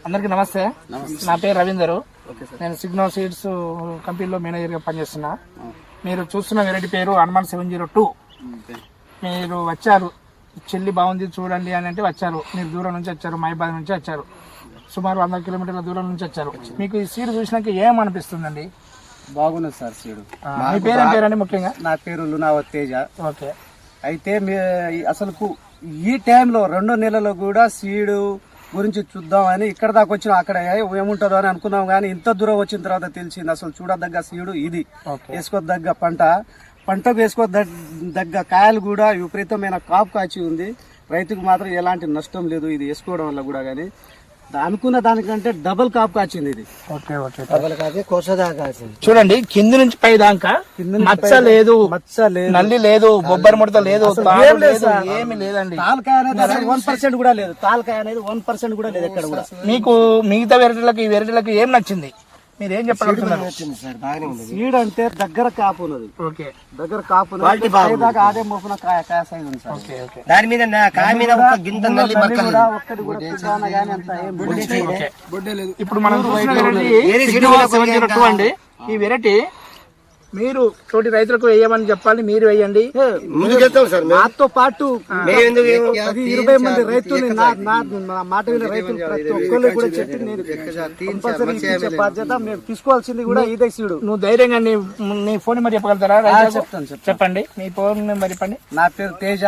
అందరికీ నమస్తే. నా పేరు రవీందరు. నేను సిగ్నో సీడ్స్ కంపెనీలో మేనేజర్గా పనిచేస్తున్నా. మీరు చూస్తున్న వెరైటీ పేరు హనుమాన్ 702. మీరు వచ్చారు, చెల్లి బాగుంది చూడండి అని అంటే వచ్చారు. మీరు దూరం నుంచి వచ్చారు, మహిబాద్ నుంచి వచ్చారు, సుమారు 100 కిలోమీటర్ల దూరం నుంచి వచ్చారు. మీకు ఈ సీడ్ చూసినాక ఏమనిపిస్తుందండి? బాగున్నది సార్ సీడు. మీ పేరు ఏం పేరండి? ముఖ్యంగా నా పేరు లునావత్ తేజ. ఓకే. అయితే అసలు ఈ టైంలో 2 నెలలు కూడా సీడు గురించి చూద్దామని ఇక్కడ దాకా వచ్చిన అక్కడ ఏముంటుందో అని అనుకున్నాం, కానీ ఇంత దూరం వచ్చిన తర్వాత తెలిసింది అసలు చూడదగ్గ సీడు ఇది. వేసుకోదగ్గ పంటకు వేసుకోదగ్గ కాయలు కూడా విపరీతమైన కాపు కాచి ఉంది. రైతుకు మాత్రం ఎలాంటి నష్టం లేదు ఇది వేసుకోవడం వల్ల కూడా. కానీ అనుకున్న దానికంటే డబుల్ కాపు కాచింది ఇది. చూడండి, కింది నుంచి పై దాకా మచ్చ లేదు, నల్లి లేదు, బొబ్బరి ముడత లేదు, ఏమి లేదండి. తాలకాయ అనేది 1% కూడా లేదు. తాలకాయ అనేది 1% కూడా లేదు ఎక్కడ కూడా. మీకు మిగతా వెరైటీలకు ఈ వెరైటీలకు ఏం నచ్చింది? మీరు ఏం చెప్పాలనుకున్నారు? సీడ్ అంటే దగ్గర కాపు ఉన్నది. ఓకే, దగ్గర కాపు అదే మోపున కాయ సైజ్ ఉంది సార్. దాని మీద కాయ మీద ఒక గింత నల్లి మరకలు ఒక్కటి కూడా పిసాన గానీ అంత ఏం లేదు. ఇప్పుడు మనం చూసిన వెరైటీ 702 అండి. ఈ వెరైటీ మీరు తోటి రైతులకు వేయమని చెప్పాలి, మీరు వేయండి. నాతో పాటు 20 మంది రైతులు మాట విన్న రైతులు ప్రతి ఒక్కళ్ళు కూడా చెప్పి నేను కంపల్సరీ ఇచ్చే బాధ్యత మేము తీసుకోవాల్సింది కూడా ఇదే సీడు. నువ్వు ధైర్యంగా నీ ఫోన్ నెంబర్ చెప్పగలుగుతారా? చెప్పండి, మీ ఫోన్ నెంబర్ చెప్పండి. నా పేరు తేజ.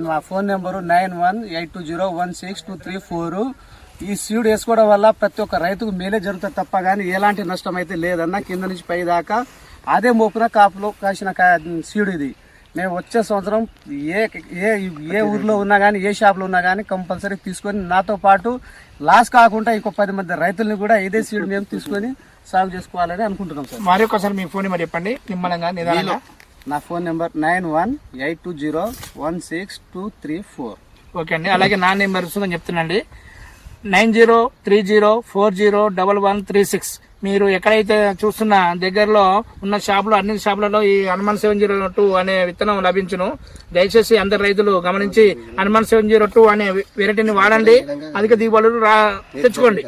నా ఫోన్ నెంబరు 9182016234. ఈ సీడ్ వేసుకోవడం వల్ల ప్రతి ఒక్క రైతుకు మేలే జరుగుతుంది తప్ప కానీ ఎలాంటి నష్టం అయితే లేదన్న. కింద నుంచి పై దాకా అదే మోపున కాపులో కాసిన సీడ్ ఇది. మేము వచ్చే సంవత్సరం ఏ ఊర్లో ఉన్నా కానీ ఏ షాప్లో ఉన్నా కానీ కంపల్సరీ తీసుకొని నాతో పాటు లాస్ కాకుండా ఇంకో 10 మంది రైతుల్ని కూడా ఇదే సీడ్ మేము తీసుకొని సాగు చేసుకోవాలని అనుకుంటున్నాం సార్. మరి ఒకసారి మీ ఫోన్ నెంబర్ చెప్పండి నిమ్మలంగా, నిదానంగా. నా ఫోన్ నెంబర్ 9182016234. ఓకే అండి. అలాగే నా నెంబర్ వస్తుందని చెప్తున్నాండి, 9030401136. మీరు ఎక్కడైతే చూస్తున్న దగ్గరలో ఉన్న షాపులో, అన్ని షాపులలో ఈ హనుమాన్ 702 అనే విత్తనం లభించును. దయచేసి అందరు రైతులు గమనించి హనుమాన్ 702 అనే వెరైటీని వాడండి. అధిక దిగుబడులు తెచ్చుకోండి.